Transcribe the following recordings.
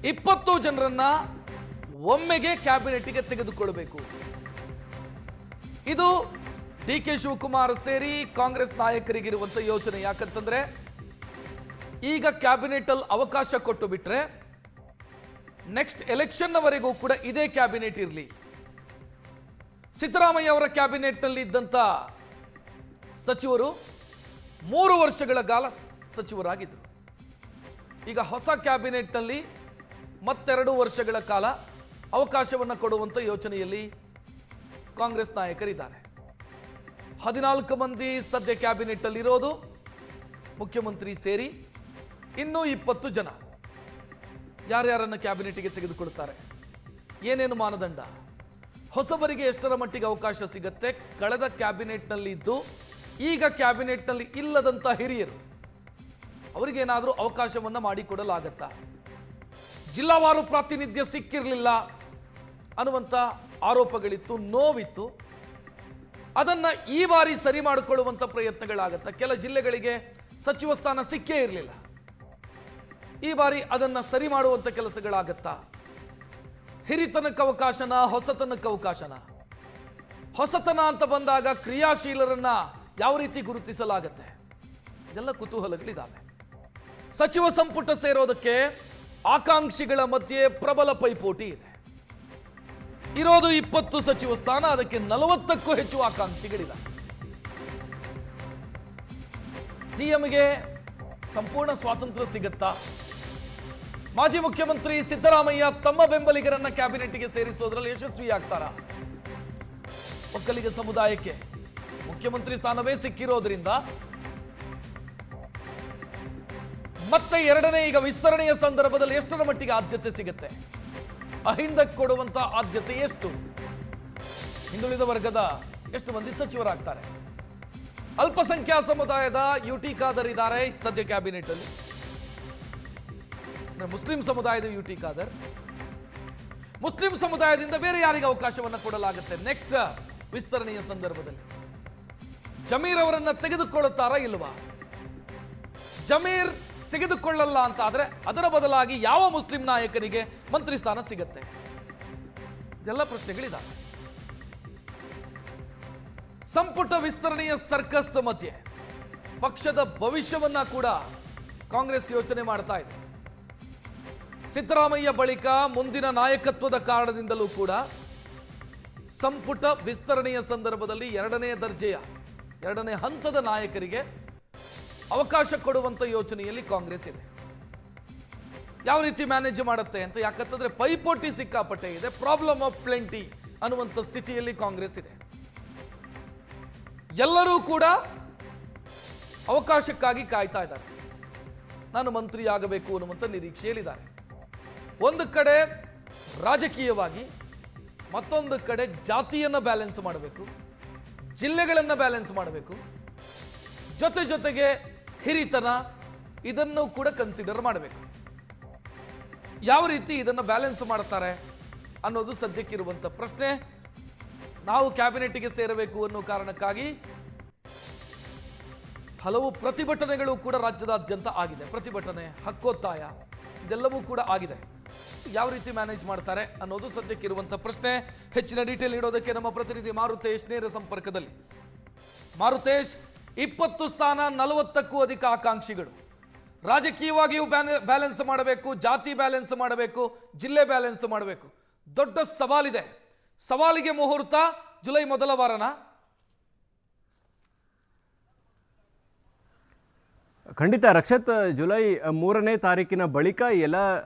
20 ಜನರನ್ನ ಒಮ್ಮೆಗೆ ಕ್ಯಾಬಿನೆಟ್ಗೆ ತೆಗೆದುಕೊಳ್ಳಬೇಕು. ಇದು ಡಿ ಕೆ ಶಿವಕುಮಾರ್ ಸೇರಿ ಕಾಂಗ್ರೆಸ್ ನಾಯಕರಿಗಿರುವಂತ ಯೋಚನೆ. ಯಾಕಂತಂದ್ರೆ ಈಗ ಕ್ಯಾಬಿನೆಟ್ ಅಲ್ಲಿ ಅವಕಾಶ ಕೊಟ್ಟು ಬಿಟ್ರೆ ನೆಕ್ಸ್ಟ್ ಎಲೆಕ್ಷನ್ ವರೆಗೂ ಕೂಡ ಇದೇ ಕ್ಯಾಬಿನೆಟ್ ಇರಲಿ. ಸಿದ್ದರಾಮಯ್ಯ ಅವರ ಕ್ಯಾಬಿನೆಟ್ ನಲ್ಲಿ ಇದ್ದಂತ ಸಚಿವರು 3 ವರ್ಷಗಳ ಕಾಲ ಸಚಿವರಾಗಿದ್ದರು. ಈಗ ಹೊಸ ಕ್ಯಾಬಿನೆಟ್ ನಲ್ಲಿ ಮತ್ತೆರಡು ವರ್ಷಗಳ ಕಾಲ ಅವಕಾಶವನ್ನು ಕೊಡುವಂತ ಯೋಚನೆಯಲ್ಲಿ ಕಾಂಗ್ರೆಸ್ ನಾಯಕರಿದ್ದಾರೆ. 14 ಮಂದಿ ಸದ್ಯ ಕ್ಯಾಬಿನೆಟ್ ಅಲ್ಲಿ ಇರೋದು, ಮುಖ್ಯಮಂತ್ರಿ ಸೇರಿ ಇನ್ನೂ 20 ಜನ. ಯಾರ್ಯಾರನ್ನ ಕ್ಯಾಬಿನೆಟ್ಗೆ ತೆಗೆದುಕೊಳ್ತಾರೆ, ಏನೇನು ಮಾನದಂಡ, ಹೊಸಬರಿಗೆ ಎಷ್ಟರ ಮಟ್ಟಿಗೆ ಅವಕಾಶ ಸಿಗತ್ತೆ, ಕಳೆದ ಕ್ಯಾಬಿನೆಟ್ ನಲ್ಲಿ ಇದ್ದು ಈಗ ಕ್ಯಾಬಿನೆಟ್ ನಲ್ಲಿ ಇಲ್ಲದಂತ ಹಿರಿಯರು ಅವರಿಗೇನಾದರೂ ಅವಕಾಶವನ್ನ ಮಾಡಿಕೊಡಲಾಗತ್ತಾ, ಜಿಲ್ಲಾವಾರು ಪ್ರಾತಿನಿಧ್ಯ ಸಿಕ್ಕಿರಲಿಲ್ಲ ಅನ್ನುವಂಥ ಆರೋಪಗಳಿತ್ತು, ನೋವಿತ್ತು. ಅದನ್ನ ಈ ಬಾರಿ ಸರಿ ಮಾಡಿಕೊಳ್ಳುವಂತ ಪ್ರಯತ್ನಗಳಾಗತ್ತ. ಕೆಲ ಜಿಲ್ಲೆಗಳಿಗೆ ಸಚಿವ ಸ್ಥಾನ ಸಿಕ್ಕೇ ಇರಲಿಲ್ಲ, ಈ ಬಾರಿ ಅದನ್ನ ಸರಿ ಮಾಡುವಂತ ಕೆಲಸಗಳಾಗತ್ತಾ. ಹಿರಿತನಕ್ಕೆ ಅವಕಾಶನ, ಹೊಸತನಕ್ಕೆ ಅವಕಾಶನ. ಹೊಸತನ ಅಂತ ಬಂದಾಗ ಕ್ರಿಯಾಶೀಲರನ್ನ ಯಾವ ರೀತಿ ಗುರುತಿಸಲಾಗತ್ತೆ, ಇದೆಲ್ಲ ಕುತೂಹಲಗಳಿದ್ದಾವೆ. ಸಚಿವ ಸಂಪುಟ ಸೇರೋದಕ್ಕೆ ಆಕಾಂಕ್ಷಿಗಳ ಮಧ್ಯೆ ಪ್ರಬಲ ಪೈಪೋಟಿ ಇದೆ. ಇರೋದು 20 ಸಚಿವ ಸ್ಥಾನ, ಅದಕ್ಕೆ 40ಕ್ಕೂ ಹೆಚ್ಚು ಆಕಾಂಕ್ಷಿಗಳಿವೆ. ಸಿಎಂಗೆ ಸಂಪೂರ್ಣ ಸ್ವಾತಂತ್ರ್ಯ ಸಿಗತ್ತಾ? ಮಾಜಿ ಮುಖ್ಯಮಂತ್ರಿ ಸಿದ್ದರಾಮಯ್ಯ ತಮ್ಮ ಬೆಂಬಲಿಗರನ್ನ ಕ್ಯಾಬಿನೆಟ್ಗೆ ಸೇರಿಸೋದ್ರಲ್ಲಿ ಯಶಸ್ವಿಯಾಗ್ತಾರಾ? ಒಕ್ಕಲಿಗ ಸಮುದಾಯಕ್ಕೆ ಮುಖ್ಯಮಂತ್ರಿ ಸ್ಥಾನವೇ ಸಿಕ್ಕಿರೋದ್ರಿಂದ ಮತ್ತೆ ಎರಡನೇ ಈಗ ವಿಸ್ತರಣೆಯ ಸಂದರ್ಭದಲ್ಲಿ ಎಷ್ಟರ ಮಟ್ಟಿಗೆ ಆದ್ಯತೆ ಸಿಗುತ್ತೆ? ಅಹಿಂದಕ್ಕೆ ಕೊಡುವಂತ ಆದ್ಯತೆ ಎಷ್ಟು? ಹಿಂದುಳಿದ ವರ್ಗದ ಎಷ್ಟು ಮಂದಿ ಸಚಿವರಾಗ್ತಾರೆ? ಅಲ್ಪಸಂಖ್ಯಾತ ಸಮುದಾಯದ ಯುಟಿ ಖಾದರ್ ಇದ್ದಾರೆ ಸದ್ಯ ಕ್ಯಾಬಿನೆಟ್ ಅಲ್ಲಿ. ಮುಸ್ಲಿಂ ಸಮುದಾಯದ ಯುಟಿ ಖಾದರ್, ಮುಸ್ಲಿಂ ಸಮುದಾಯದಿಂದ ಬೇರೆ ಯಾರಿಗೆ ಅವಕಾಶವನ್ನ ಕೊಡಲಾಗುತ್ತೆ ನೆಕ್ಸ್ಟ್ ವಿಸ್ತರಣೆಯ ಸಂದರ್ಭದಲ್ಲಿ? ಜಮೀರ್ ಅವರನ್ನ ತೆಗೆದುಕೊಳ್ಳುತ್ತಾರಾ ಇಲ್ವಾ? ಜಮೀರ್ ತೆಗೆದುಕೊಳ್ಳಲ್ಲ ಅಂತ ಆದ್ರೆ ಅದರ ಬದಲಾಗಿ ಯಾವ ಮುಸ್ಲಿಂ ನಾಯಕರಿಗೆ ಮಂತ್ರಿ ಸ್ಥಾನ ಸಿಗತ್ತೆ? ಇದೆಲ್ಲ ಪ್ರಶ್ನೆಗಳಿದ್ದಾವೆ. ಸಂಪುಟ ವಿಸ್ತರಣೆಯ ಸರ್ಕಸ್ ಮಧ್ಯೆ ಪಕ್ಷದ ಭವಿಷ್ಯವನ್ನ ಕೂಡ ಕಾಂಗ್ರೆಸ್ ಯೋಚನೆ ಮಾಡ್ತಾ ಇದೆ. ಸಿದ್ದರಾಮಯ್ಯ ಬಳಿಕ ಮುಂದಿನ ನಾಯಕತ್ವದ ಕಾರಣದಿಂದಲೂ ಕೂಡ ಸಂಪುಟ ವಿಸ್ತರಣೆಯ ಸಂದರ್ಭದಲ್ಲಿ ಎರಡನೇ ಹಂತದ ನಾಯಕರಿಗೆ ಅವಕಾಶ ಕೊಡುವಂತ ಯೋಚನೆಯಲ್ಲಿ ಕಾಂಗ್ರೆಸ್ ಇದೆ. ಯಾವ ರೀತಿ ಮ್ಯಾನೇಜ್ ಮಾಡುತ್ತೆ ಅಂತ, ಯಾಕಂತಂದ್ರೆ ಪೈಪೋಟಿ ಸಿಕ್ಕಾಪಟ್ಟೆ ಇದೆ, ಪ್ರಾಬ್ಲಮ್ ಆಫ್ ಪ್ಲೆಂಟಿ ಅನ್ನುವಂಥ ಸ್ಥಿತಿಯಲ್ಲಿ ಕಾಂಗ್ರೆಸ್ ಇದೆ. ಎಲ್ಲರೂ ಕೂಡ ಅವಕಾಶಕ್ಕಾಗಿ ಕಾಯ್ತಾ ಇದ್ದಾರೆ. ನಾನು ಮಂತ್ರಿ ಆಗಬೇಕು ಅನ್ನುವಂಥ ನಿರೀಕ್ಷೆಯಲ್ಲಿದ್ದಾರೆ. ಒಂದು ಕಡೆ ರಾಜಕೀಯವಾಗಿ, ಮತ್ತೊಂದು ಕಡೆ ಜಾತಿಯನ್ನ ಬ್ಯಾಲೆನ್ಸ್ ಮಾಡಬೇಕು, ಜಿಲ್ಲೆಗಳನ್ನ ಬ್ಯಾಲೆನ್ಸ್ ಮಾಡಬೇಕು, ಜೊತೆಗೆ ಹಿರಿತನ ಇದನ್ನು ಕೂಡ ಕನ್ಸಿಡರ್ ಮಾಡಬೇಕು. ಯಾವ ರೀತಿ ಇದನ್ನು ಬ್ಯಾಲೆನ್ಸ್ ಮಾಡ್ತಾರೆ ಅನ್ನೋದು ಸದ್ಯಕ್ಕಿರುವಂತ ಪ್ರಶ್ನೆ. ನಾವು ಕ್ಯಾಬಿನೆಟ್ಗೆ ಸೇರಬೇಕು ಅನ್ನೋ ಕಾರಣಕ್ಕಾಗಿ ಹಲವು ಪ್ರತಿಭಟನೆಗಳು ಕೂಡ ರಾಜ್ಯದಾದ್ಯಂತ ಆಗಿದೆ. ಪ್ರತಿಭಟನೆ, ಹಕ್ಕೊತ್ತಾಯ ಇದೆಲ್ಲವೂ ಕೂಡ ಆಗಿದೆ. ಯಾವ ರೀತಿ ಮ್ಯಾನೇಜ್ ಮಾಡ್ತಾರೆ ಅನ್ನೋದು ಸದ್ಯಕ್ಕಿರುವಂತ ಪ್ರಶ್ನೆ. ಹೆಚ್ಚಿನ ಡೀಟೇಲ್ ನೀಡೋದಕ್ಕೆ ನಮ್ಮ ಪ್ರತಿನಿಧಿ ಮಾರುತೇಶ್ ನೇರ ಸಂಪರ್ಕದಲ್ಲಿ. ಮಾರುತೇಶ್, 20 ಸ್ಥಾನ, 40ಕ್ಕೂ ಅಧಿಕ ಆಕಾಂಕ್ಷಿಗಳು. ರಾಜಕೀಯವಾಗಿಯೂ ಬ್ಯಾಲೆನ್ಸ್ ಮಾಡಬೇಕು, ಜಾತಿ ಬ್ಯಾಲೆನ್ಸ್ ಮಾಡಬೇಕು, ಜಿಲ್ಲೆ ಬ್ಯಾಲೆನ್ಸ್ ಮಾಡಬೇಕು. ದೊಡ್ಡ ಸವಾಲಿದೆ. ಸವಾಲಿಗೆ ಮುಹೂರ್ತ ಜುಲೈ ಮೊದಲ ವಾರನ? ಖಂಡಿತ ರಕ್ಷತ್, ಜುಲೈ 3ನೇ ತಾರೀಕಿನ ಬಳಿಕ ಎಲ್ಲ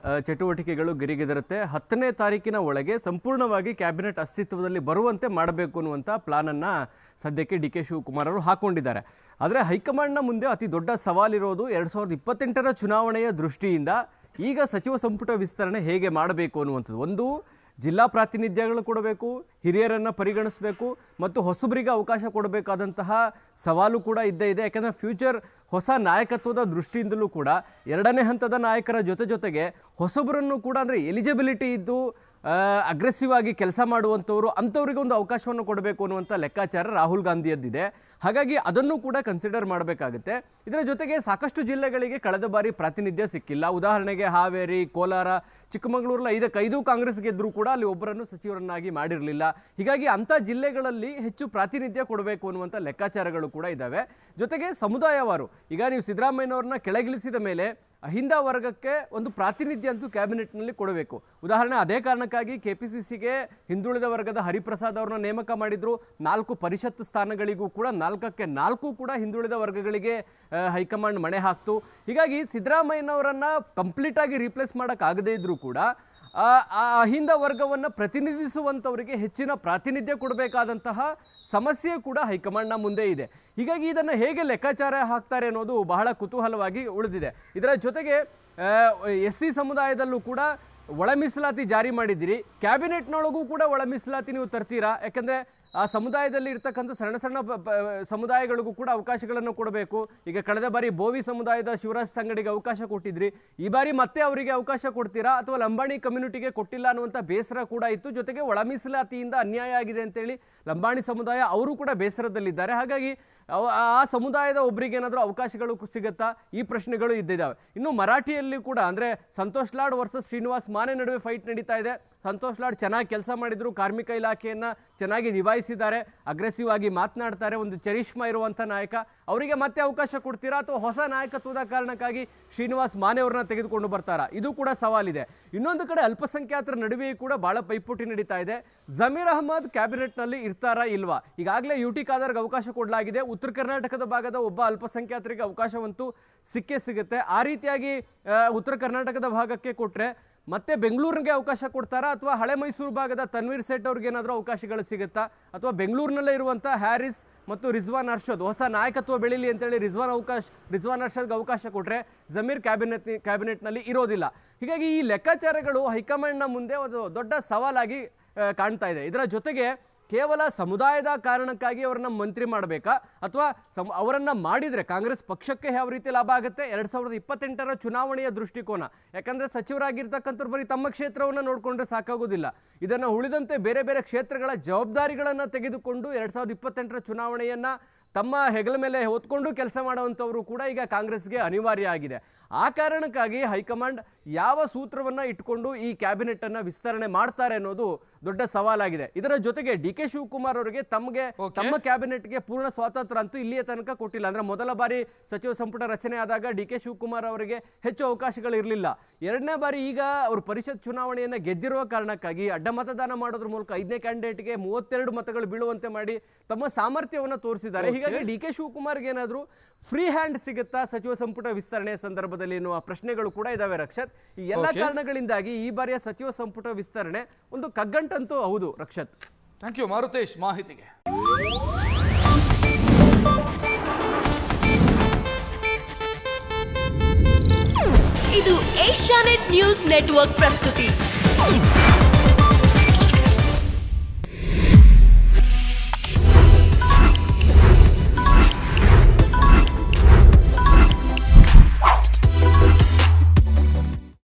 ಚಟುವಟಿಕೆಗಳು ಗಿರಿಗೆದರುತ್ತೆ. 10ನೇ ತಾರೀಕಿನ ಒಳಗೆ ಸಂಪೂರ್ಣವಾಗಿ ಕ್ಯಾಬಿನೆಟ್ ಅಸ್ತಿತ್ವದಲ್ಲಿ ಬರುವಂತೆ ಮಾಡಬೇಕು ಅನ್ನುವಂಥ ಪ್ಲಾನನ್ನು ಸದ್ಯಕ್ಕೆ ಡಿ ಕೆ ಶಿವಕುಮಾರ್ ಅವರು ಹಾಕೊಂಡಿದ್ದಾರೆ. ಆದರೆ ಹೈಕಮಾಂಡ್ನ ಮುಂದೆ ಅತಿ ದೊಡ್ಡ ಸವಾಲಿರೋದು 2028ರ ಚುನಾವಣೆಯ ದೃಷ್ಟಿಯಿಂದ ಈಗ ಸಚಿವ ಸಂಪುಟ ವಿಸ್ತರಣೆ ಹೇಗೆ ಮಾಡಬೇಕು ಅನ್ನುವಂಥದ್ದು. ಒಂದು, ಜಿಲ್ಲಾ ಪ್ರಾತಿನಿಧ್ಯಗಳು ಕೊಡಬೇಕು, ಹಿರಿಯರನ್ನು ಪರಿಗಣಿಸಬೇಕು ಮತ್ತು ಹೊಸಬರಿಗೆ ಅವಕಾಶ ಕೊಡಬೇಕಾದಂತಹ ಸವಾಲು ಕೂಡ ಇದ್ದೇ ಇದೆ. ಯಾಕೆಂದರೆ ಫ್ಯೂಚರ್ ಹೊಸ ನಾಯಕತ್ವದ ದೃಷ್ಟಿಯಿಂದಲೂ ಕೂಡ ಎರಡನೇ ಹಂತದ ನಾಯಕರ ಜೊತೆಗೆ ಹೊಸಬರನ್ನು ಕೂಡ, ಅಂದರೆ ಎಲಿಜಿಬಿಲಿಟಿ ಇದ್ದು ಅಗ್ರೆಸಿವ್ ಆಗಿ ಕೆಲಸ ಮಾಡುವಂಥವ್ರು, ಅಂಥವ್ರಿಗೆ ಒಂದು ಅವಕಾಶವನ್ನು ಕೊಡಬೇಕು ಅನ್ನುವಂಥ ಲೆಕ್ಕಾಚಾರ ರಾಹುಲ್ ಗಾಂಧಿಯದ್ದಿದೆ. ಹಾಗಾಗಿ ಅದನ್ನು ಕೂಡ ಕನ್ಸಿಡರ್ ಮಾಡಬೇಕಾಗುತ್ತೆ. ಇದರ ಜೊತೆಗೆ ಸಾಕಷ್ಟು ಜಿಲ್ಲೆಗಳಿಗೆ ಕಳೆದ ಬಾರಿ ಪ್ರಾತಿನಿಧ್ಯ ಸಿಕ್ಕಿಲ್ಲ. ಉದಾಹರಣೆಗೆ ಹಾವೇರಿ, ಕೋಲಾರ, ಚಿಕ್ಕಮಗಳೂರಲ್ಲಿ 5 ಕಾಂಗ್ರೆಸ್ ಗೆದ್ದರೂ ಕೂಡ ಅಲ್ಲಿ ಒಬ್ಬರನ್ನು ಸಚಿವರನ್ನಾಗಿ ಮಾಡಿರಲಿಲ್ಲ. ಹೀಗಾಗಿ ಅಂಥ ಜಿಲ್ಲೆಗಳಲ್ಲಿ ಹೆಚ್ಚು ಪ್ರಾತಿನಿಧ್ಯ ಕೊಡಬೇಕು ಅನ್ನುವಂಥ ಲೆಕ್ಕಾಚಾರಗಳು ಕೂಡ ಇದ್ದಾವೆ. ಜೊತೆಗೆ ಸಮುದಾಯವಾರು, ಈಗ ನೀವು ಸಿದ್ದರಾಮಯ್ಯನವ್ರನ್ನ ಕೆಳಗಿಳಿಸಿದ ಮೇಲೆ ಅಹಿಂದ ವರ್ಗಕ್ಕೆ ಒಂದು ಪ್ರಾತಿನಿಧ್ಯ ಅಂತೂ ಕ್ಯಾಬಿನೆಟ್ನಲ್ಲಿ ಕೊಡಬೇಕು. ಉದಾಹರಣೆ, ಅದೇ ಕಾರಣಕ್ಕಾಗಿ KPCCಗೆ ಹಿಂದುಳಿದ ವರ್ಗದ ಹರಿಪ್ರಸಾದ್ ಅವ್ರನ್ನ ನೇಮಕ ಮಾಡಿದ್ರು. 4 ಪರಿಷತ್ ಸ್ಥಾನಗಳಿಗೂ ಕೂಡ 4ಕ್ಕೆ 4 ಕೂಡ ಹಿಂದುಳಿದ ವರ್ಗಗಳಿಗೆ ಹೈಕಮಾಂಡ್ ಮಣೆ ಹಾಕ್ತು. ಹೀಗಾಗಿ ಸಿದ್ದರಾಮಯ್ಯನವರನ್ನ ಕಂಪ್ಲೀಟ್ ಆಗಿ ರೀಪ್ಲೇಸ್ ಮಾಡೋಕ್ಕಾಗದೇ ಇದ್ರೂ ಕೂಡ ಆ ಅಹಿಂದ ವರ್ಗವನ್ನು ಪ್ರತಿನಿಧಿಸುವಂಥವರಿಗೆ ಹೆಚ್ಚಿನ ಪ್ರಾತಿನಿಧ್ಯ ಕೊಡಬೇಕಾದಂತಹ ಸಮಸ್ಯೆ ಕೂಡ ಹೈಕಮಾಂಡ್ನ ಮುಂದೆ ಇದೆ. ಹೀಗಾಗಿ ಇದನ್ನು ಹೇಗೆ ಲೆಕ್ಕಾಚಾರ ಹಾಕ್ತಾರೆ ಅನ್ನೋದು ಬಹಳ ಕುತೂಹಲವಾಗಿ ಉಳಿದಿದೆ. ಇದರ ಜೊತೆಗೆ SC ಸಮುದಾಯದಲ್ಲೂ ಕೂಡ ಒಳ ಮೀಸಲಾತಿ ಜಾರಿ ಮಾಡಿದ್ದೀರಿ. ಕ್ಯಾಬಿನೆಟ್ನೊಳಗೂ ಕೂಡ ಒಳ ಮೀಸಲಾತಿ ನೀವು ತರ್ತೀರಾ? ಯಾಕಂದರೆ ಆ ಸಮುದಾಯದಲ್ಲಿ ಇರ್ತಕ್ಕಂಥ ಸಣ್ಣ ಸಮುದಾಯಗಳಿಗೂ ಕೂಡ ಅವಕಾಶಗಳನ್ನು ಕೊಡಬೇಕು. ಈಗ ಕಳೆದ ಬಾರಿ ಬೋವಿ ಸಮುದಾಯದ ಶಿವರಾಜ್ ತಂಗಡಿಗೆ ಅವಕಾಶ ಕೊಟ್ಟಿದ್ರಿ. ಈ ಬಾರಿ ಮತ್ತೆ ಅವರಿಗೆ ಅವಕಾಶ ಕೊಡ್ತೀರಾ ಅಥವಾ ಲಂಬಾಣಿ ಕಮ್ಯುನಿಟಿಗೆ ಕೊಟ್ಟಿಲ್ಲ ಅನ್ನುವಂಥ ಬೇಸರ ಕೂಡ ಇತ್ತು. ಜೊತೆಗೆ ಒಳ ಮೀಸಲಾತಿಯಿಂದ ಅನ್ಯಾಯ ಆಗಿದೆ ಅಂತೇಳಿ ಲಂಬಾಣಿ ಸಮುದಾಯ ಅವರು ಕೂಡ ಬೇಸರದಲ್ಲಿದ್ದಾರೆ. ಹಾಗಾಗಿ ಆ ಸಮುದಾಯದ ಒಬ್ಬರಿಗೆ ಏನಾದರೂ ಅವಕಾಶಗಳು ಸಿಗುತ್ತಾ, ಈ ಪ್ರಶ್ನೆಗಳು ಇದ್ದಿದ್ದಾವೆ. ಇನ್ನು ಮರಾಠಿಯಲ್ಲಿ ಕೂಡ ಅಂದರೆ ಸಂತೋಷ್ ಲಾಡ್ ವರ್ಸಸ್ ಶ್ರೀನಿವಾಸ್ ಮಾನೆ ನಡುವೆ ಫೈಟ್ ನಡೀತಾ ಇದೆ. ಸಂತೋಷ್ ಲಾಡ್ ಚೆನ್ನಾಗಿ ಕೆಲಸ ಮಾಡಿದ್ರು, ಕಾರ್ಮಿಕ ಇಲಾಖೆಯನ್ನು ಚೆನ್ನಾಗಿ ನಿಭಾಯಿಸಿದ್ದಾರೆ, ಅಗ್ರೆಸಿವ್ ಆಗಿ ಮಾತನಾಡ್ತಾರೆ, ಒಂದು ಚರಿಷ್ಮಾ ಇರುವಂಥ ನಾಯಕ. ಅವರಿಗೆ ಮತ್ತೆ ಅವಕಾಶ ಕೊಡ್ತೀರಾ ಅಥವಾ ಹೊಸ ನಾಯಕತ್ವದ ಕಾರಣಕ್ಕಾಗಿ ಶ್ರೀನಿವಾಸ್ ಮಾನೆ ಅವ್ರನ್ನ ತೆಗೆದುಕೊಂಡು ಬರ್ತಾರಾ? ಇದು ಕೂಡ ಸವಾಲಿದೆ. ಇನ್ನೊಂದು ಕಡೆ ಅಲ್ಪಸಂಖ್ಯಾತರ ನಡುವೆಯೂ ಕೂಡ ಬಹಳ ಪೈಪೋಟಿ ನಡೀತಾ ಇದೆ. ಜಮೀರ್ ಅಹಮದ್ ಕ್ಯಾಬಿನೆಟ್ನಲ್ಲಿ ಇರ್ತಾರಾ ಇಲ್ವಾ? ಈಗಾಗಲೇ UT ಖಾದರ್ಗೆ ಅವಕಾಶ ಕೊಡಲಾಗಿದೆ. ಉತ್ತರ ಕರ್ನಾಟಕದ ಭಾಗದ ಒಬ್ಬ ಅಲ್ಪಸಂಖ್ಯಾತರಿಗೆ ಅವಕಾಶವಂತೂ ಸಿಕ್ಕೇ ಸಿಗುತ್ತೆ. ಆ ರೀತಿಯಾಗಿ ಉತ್ತರ ಕರ್ನಾಟಕದ ಭಾಗಕ್ಕೆ ಕೊಟ್ಟರೆ ಮತ್ತೆ ಬೆಂಗಳೂರಿಗೆ ಅವಕಾಶ ಕೊಡ್ತಾರಾ ಅಥವಾ ಹಳೆ ಮೈಸೂರು ಭಾಗದ ತನ್ವೀರ್ ಸೇಠ್ ಅವ್ರಿಗೆ ಏನಾದರೂ ಅವಕಾಶಗಳು ಸಿಗುತ್ತಾ? ಅಥವಾ ಬೆಂಗಳೂರಿನಲ್ಲೇ ಇರುವಂಥ ಹ್ಯಾರಿಸ್ ಮತ್ತು ರಿಜ್ವಾನ್ ಅರ್ಷದ್ ಹೊಸ ನಾಯಕತ್ವ ಬೆಳೀಲಿ ಅಂತೇಳಿ ರಿಜ್ವಾನ್ ಅರ್ಷದ್ಗೆ ಅವಕಾಶ ಕೊಟ್ಟರೆ ಜಮೀರ್ ಕ್ಯಾಬಿನೆಟ್ನಲ್ಲಿ ಇರೋದಿಲ್ಲ. ಹೀಗಾಗಿ ಈ ಲೆಕ್ಕಾಚಾರಗಳು ಹೈಕಮಾಂಡ್ನ ಮುಂದೆ ಒಂದು ದೊಡ್ಡ ಸವಾಲಾಗಿ ಕಾಣ್ತಾ ಇದೆ. ಇದರ ಜೊತೆಗೆ ಕೇವಲ ಸಮುದಾಯದ ಕಾರಣಕ್ಕಾಗಿ ಅವರನ್ನ ಮಂತ್ರಿ ಮಾಡಬೇಕಾ ಅಥವಾ ಅವರನ್ನ ಮಾಡಿದರೆ ಕಾಂಗ್ರೆಸ್ ಪಕ್ಷಕ್ಕೆ ಯಾವ ರೀತಿ ಲಾಭ ಆಗುತ್ತೆ? 2028ರ ಚುನಾವಣೆಯ ದೃಷ್ಟಿಕೋನ, ಯಾಕಂದರೆ ಸಚಿವರಾಗಿರ್ತಕ್ಕಂಥವ್ರು ಬರೀ ತಮ್ಮ ಕ್ಷೇತ್ರವನ್ನು ನೋಡಿಕೊಂಡ್ರೆ ಸಾಕಾಗೋದಿಲ್ಲ. ಇದನ್ನು ಉಳಿದಂತೆ ಬೇರೆ ಬೇರೆ ಕ್ಷೇತ್ರಗಳ ಜವಾಬ್ದಾರಿಗಳನ್ನು ತೆಗೆದುಕೊಂಡು 2028ರ ಚುನಾವಣೆಯನ್ನು ತಮ್ಮ ಹೆಗಲ ಮೇಲೆ ಹೊತ್ಕೊಂಡು ಕೆಲಸ ಮಾಡುವಂಥವರು ಕೂಡ ಈಗ ಕಾಂಗ್ರೆಸ್ಗೆ ಅನಿವಾರ್ಯ ಆಗಿದೆ. ಆ ಕಾರಣಕ್ಕಾಗಿ ಹೈಕಮಾಂಡ್ ಯಾವ ಸೂತ್ರವನ್ನು ಇಟ್ಕೊಂಡು ಈ ಕ್ಯಾಬಿನೆಟನ್ನು ವಿಸ್ತರಣೆ ಮಾಡ್ತಾರೆ ಅನ್ನೋದು ದೊಡ್ಡ ಸವಾಲಾಗಿದೆ. ಇದರ ಜೊತೆಗೆ DK ಶಿವಕುಮಾರ್ ಅವರಿಗೆ ತಮ್ಮ ಕ್ಯಾಬಿನೆಟ್ಗೆ ಪೂರ್ಣ ಸ್ವಾತಂತ್ರ್ಯ ಅಂತೂ ಇಲ್ಲಿಯ ತನಕ ಕೊಟ್ಟಿಲ್ಲ. ಅಂದರೆ ಮೊದಲ ಬಾರಿ ಸಚಿವ ಸಂಪುಟ ರಚನೆ ಆದಾಗ DK ಶಿವಕುಮಾರ್ ಅವರಿಗೆ ಹೆಚ್ಚು ಅವಕಾಶಗಳು ಇರಲಿಲ್ಲ. ಎರಡನೇ ಬಾರಿ ಈಗ ಅವರು ಪರಿಷತ್ ಚುನಾವಣೆಯನ್ನು ಗೆದ್ದಿರುವ ಕಾರಣಕ್ಕಾಗಿ ಅಡ್ಡ ಮತದಾನ ಮಾಡೋದ್ರ ಮೂಲಕ 5ನೇ ಕ್ಯಾಂಡಿಡೇಟ್ಗೆ 32 ಮತಗಳು ಬೀಳುವಂತೆ ಮಾಡಿ ತಮ್ಮ ಸಾಮರ್ಥ್ಯವನ್ನು ತೋರಿಸಿದ್ದಾರೆ. ಹೀಗಾಗಿ DK ಶಿವಕುಮಾರ್ಗೆ ಏನಾದರೂ ಫ್ರೀ ಹ್ಯಾಂಡ್ ಸಿಗುತ್ತಾ ಸಚಿವ ಸಂಪುಟ ವಿಸ್ತರಣೆಯ ಸಂದರ್ಭದಲ್ಲಿ ಎನ್ನುವ ಪ್ರಶ್ನೆಗಳು ಕೂಡ ಇದಾವೆ ರಕ್ಷತ್. ಈ ಎಲ್ಲ ಕಾರಣಗಳಿಂದಾಗಿ ಈ ಬಾರಿಯ ಸಚಿವ ಸಂಪುಟ ವಿಸ್ತರಣೆ ಒಂದು ಕಗ್ಗಂಟಂತೂ ಹೌದು ರಕ್ಷತ್. ಥ್ಯಾಂಕ್ ಯು ಮಾರುತೇಶ್ ಮಾಹಿತಿಗೆ. ಇದು ಏಷ್ಯಾನೆಟ್ ನ್ಯೂಸ್ ನೆಟ್ವರ್ಕ್ ಪ್ರಸ್ತುತಿ.